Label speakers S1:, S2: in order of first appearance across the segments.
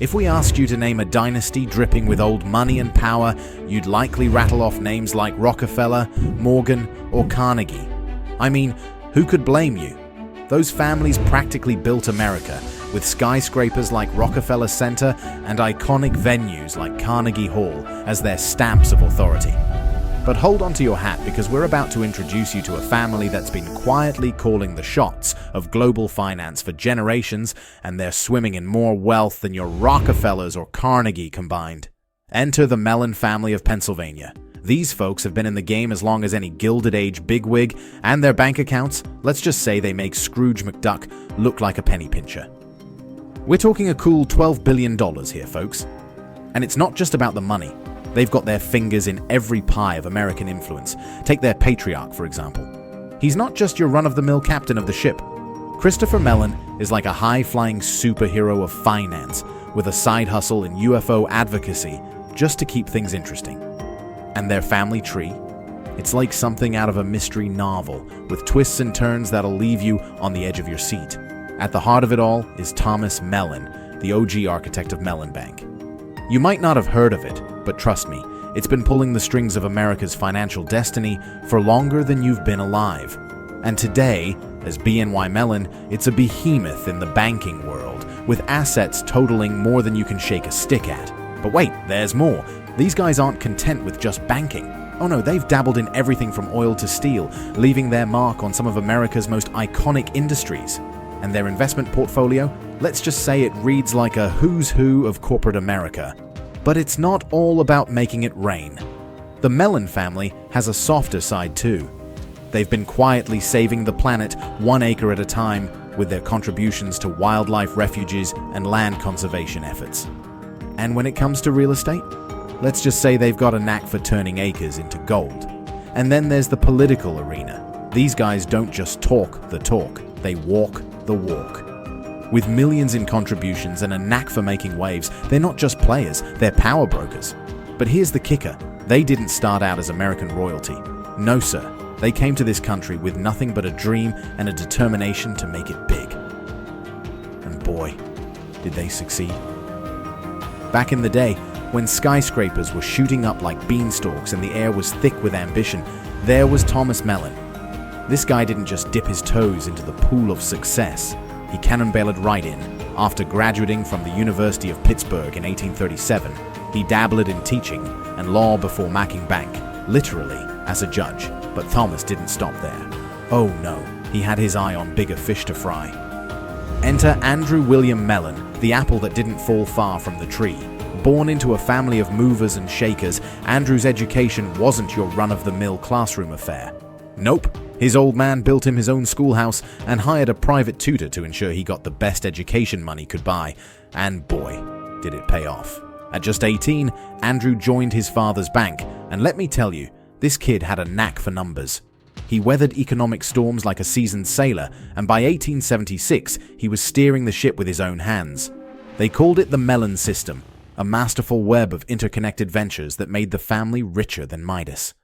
S1: If we asked you to name a dynasty dripping with old money and power, you'd likely rattle off names like Rockefeller, Morgan, or Carnegie. I mean, who could blame you? Those families practically built America, with skyscrapers like Rockefeller Center and iconic venues like Carnegie Hall as their stamps of authority. But hold on to your hat, because we're about to introduce you to a family that's been quietly calling the shots of global finance for generations, and they're swimming in more wealth than your Rockefellers or Carnegie combined. Enter the Mellon family of Pennsylvania. These folks have been in the game as long as any Gilded Age bigwig, and their bank accounts, let's just say they make Scrooge McDuck look like a penny pincher. We're talking a cool $12 billion here, folks. And it's not just about the money. They've got their fingers in every pie of American influence. Take their patriarch, for example. He's not just your run-of-the-mill captain of the ship. Christopher Mellon is like a high-flying superhero of finance, with a side hustle in UFO advocacy just to keep things interesting. And their family tree? It's like something out of a mystery novel, with twists and turns that'll leave you on the edge of your seat. At the heart of it all is Thomas Mellon, the OG architect of Mellon Bank. You might not have heard of it, but trust me, it's been pulling the strings of America's financial destiny for longer than you've been alive. And today, as BNY Mellon, it's a behemoth in the banking world, with assets totaling more than you can shake a stick at. But wait, there's more. These guys aren't content with just banking. Oh no, they've dabbled in everything from oil to steel, leaving their mark on some of America's most iconic industries. And their investment portfolio, let's just say it reads like a who's who of corporate America. But it's not all about making it rain. The Mellon family has a softer side too. They've been quietly saving the planet 1 acre at a time with their contributions to wildlife refuges and land conservation efforts. And when it comes to real estate, let's just say they've got a knack for turning acres into gold. And then there's the political arena. These guys don't just talk the talk, they walk the walk. With millions in contributions and a knack for making waves, they're not just players, they're power brokers. But here's the kicker, they didn't start out as American royalty. No sir, they came to this country with nothing but a dream and a determination to make it big. And boy, did they succeed. Back in the day, when skyscrapers were shooting up like beanstalks and the air was thick with ambition, there was Thomas Mellon. This guy didn't just dip his toes into the pool of success. He cannonballed right in. After graduating from the University of Pittsburgh in 1837, he dabbled in teaching and law before making bank, literally as a judge. But Thomas didn't stop there. Oh no, he had his eye on bigger fish to fry. Enter Andrew William Mellon, the apple that didn't fall far from the tree. Born into a family of movers and shakers, Andrew's education wasn't your run-of-the-mill classroom affair. Nope. His old man built him his own schoolhouse and hired a private tutor to ensure he got the best education money could buy. And boy, did it pay off. At just 18, Andrew joined his father's bank, and let me tell you, this kid had a knack for numbers. He weathered economic storms like a seasoned sailor, and by 1876, he was steering the ship with his own hands. They called it the Mellon system, a masterful web of interconnected ventures that made the family richer than Midas.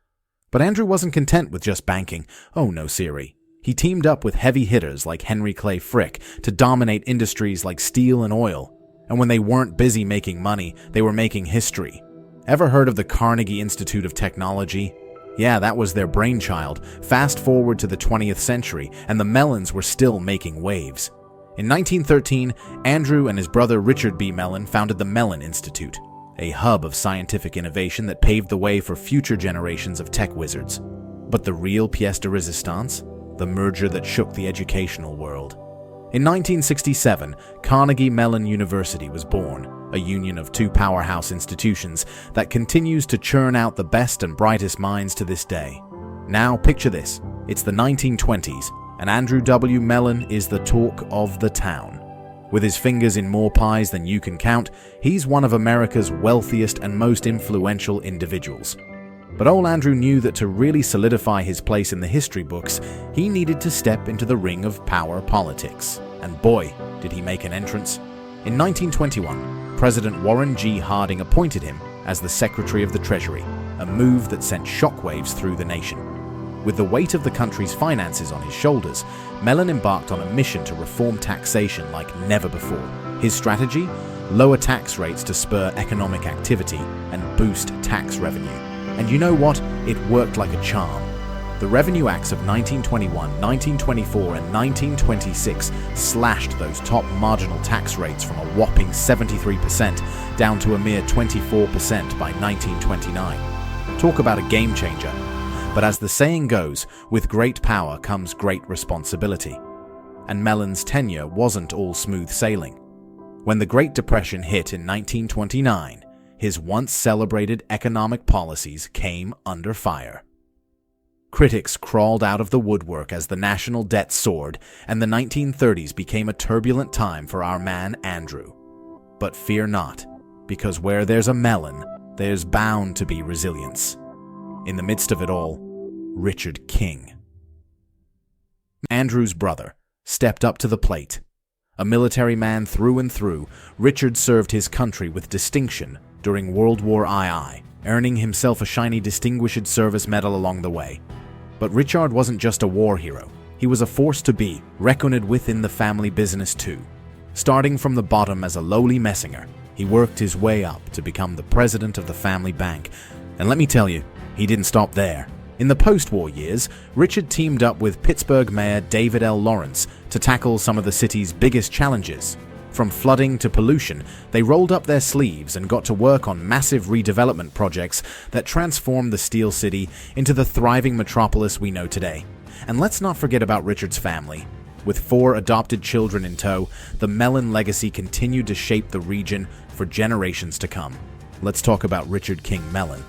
S1: But Andrew wasn't content with just banking. Oh no, siree. He teamed up with heavy hitters like Henry Clay Frick to dominate industries like steel and oil. And when they weren't busy making money, they were making history. Ever heard of the Carnegie Institute of Technology? Yeah, that was their brainchild. Fast forward to the 20th century, and the Mellons were still making waves. In 1913, Andrew and his brother Richard B. Mellon founded the Mellon Institute, a hub of scientific innovation that paved the way for future generations of tech wizards. But the real pièce de résistance? The merger that shook the educational world. In 1967, Carnegie Mellon University was born, a union of two powerhouse institutions that continues to churn out the best and brightest minds to this day. Now picture this, it's the 1920s, and Andrew W. Mellon is the talk of the town. With his fingers in more pies than you can count, he's one of America's wealthiest and most influential individuals. But old Andrew knew that to really solidify his place in the history books, he needed to step into the ring of power politics. And boy, did he make an entrance. In 1921, President Warren G. Harding appointed him as the Secretary of the Treasury, a move that sent shockwaves through the nation. With the weight of the country's finances on his shoulders, Mellon embarked on a mission to reform taxation like never before. His strategy? lower tax rates to spur economic activity and boost tax revenue. And you know what? It worked like a charm. The Revenue Acts of 1921, 1924, and 1926 slashed those top marginal tax rates from a whopping 73% down to a mere 24% by 1929. Talk about a game changer. But as the saying goes, with great power comes great responsibility. And Mellon's tenure wasn't all smooth sailing. When the Great Depression hit in 1929, his once celebrated economic policies came under fire. Critics crawled out of the woodwork as the national debt soared, and the 1930s became a turbulent time for our man Andrew. But fear not, because where there's a Mellon, there's bound to be resilience. In the midst of it all, Richard King, Andrew's brother, stepped up to the plate. A military man through and through, Richard served his country with distinction during World War II, earning himself a shiny Distinguished Service Medal along the way. But Richard wasn't just a war hero. He was a force to be reckoned with in the family business too. Starting from the bottom as a lowly messenger, he worked his way up to become the president of the family bank. And let me tell you, he didn't stop there. In the post-war years, Richard teamed up with Pittsburgh Mayor David L. Lawrence to tackle some of the city's biggest challenges. From flooding to pollution, they rolled up their sleeves and got to work on massive redevelopment projects that transformed the Steel City into the thriving metropolis we know today. And let's not forget about Richard's family. With 4 adopted children in tow, the Mellon legacy continued to shape the region for generations to come. Let's talk about Richard King Mellon.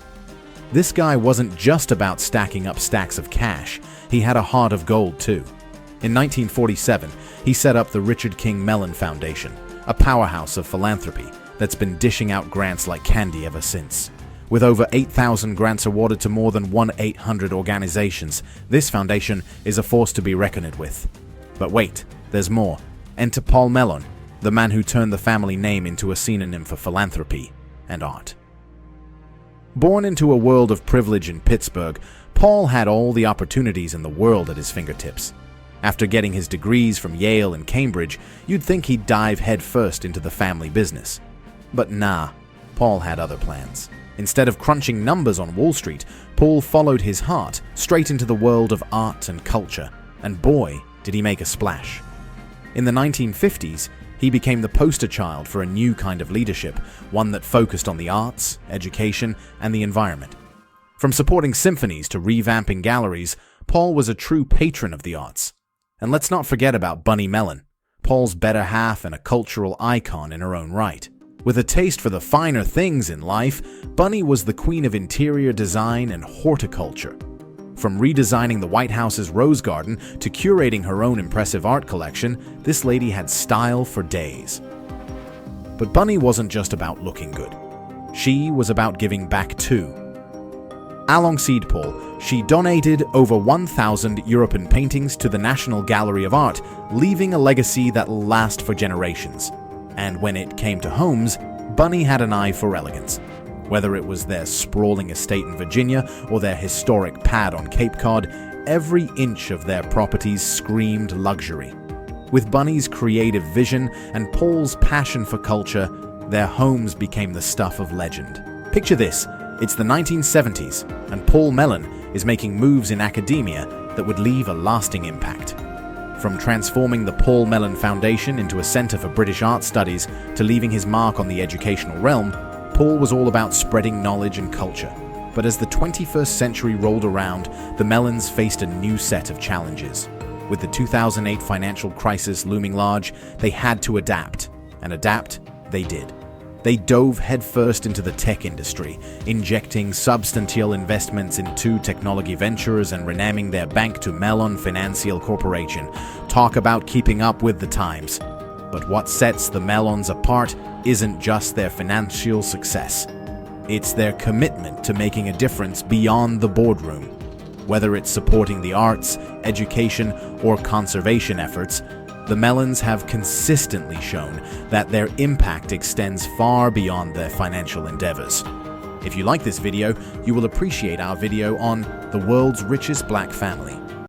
S1: This guy wasn't just about stacking up stacks of cash, he had a heart of gold too. In 1947, he set up the Richard King Mellon Foundation, a powerhouse of philanthropy that's been dishing out grants like candy ever since. With over 8,000 grants awarded to more than 1,800 organizations, this foundation is a force to be reckoned with. But wait, there's more. Enter Paul Mellon, the man who turned the family name into a synonym for philanthropy and art. Born into a world of privilege in Pittsburgh, Paul had all the opportunities in the world at his fingertips. After getting his degrees from Yale and Cambridge, you'd think he'd dive headfirst into the family business. But nah, Paul had other plans. Instead of crunching numbers on Wall Street, Paul followed his heart straight into the world of art and culture, and boy, did he make a splash. In the 1950s, he became the poster child for a new kind of leadership, one that focused on the arts, education, and the environment. From supporting symphonies to revamping galleries, Paul was a true patron of the arts. And let's not forget about Bunny Mellon, Paul's better half and a cultural icon in her own right. With a taste for the finer things in life, Bunny was the queen of interior design and horticulture. From redesigning the White House's Rose Garden to curating her own impressive art collection, this lady had style for days. But Bunny wasn't just about looking good. She was about giving back too. Alongside Paul, she donated over 1,000 European paintings to the National Gallery of Art, leaving a legacy that will last for generations. And when it came to homes, Bunny had an eye for elegance. Whether it was their sprawling estate in Virginia or their historic pad on Cape Cod, every inch of their properties screamed luxury. With Bunny's creative vision and Paul's passion for culture, their homes became the stuff of legend. Picture this, it's the 1970s, and Paul Mellon is making moves in academia that would leave a lasting impact. From transforming the Paul Mellon Foundation into a center for British art studies to leaving his mark on the educational realm, Paul was all about spreading knowledge and culture. But as the 21st century rolled around, the Mellons faced a new set of challenges. With the 2008 financial crisis looming large, they had to adapt, and adapt they did. They dove headfirst into the tech industry, injecting substantial investments into technology ventures and renaming their bank to Mellon Financial Corporation. Talk about keeping up with the times. But what sets the Mellons apart isn't just their financial success. It's their commitment to making a difference beyond the boardroom. Whether it's supporting the arts, education, or conservation efforts, the Mellons have consistently shown that their impact extends far beyond their financial endeavors. If you like this video, you will appreciate our video on the world's richest black family.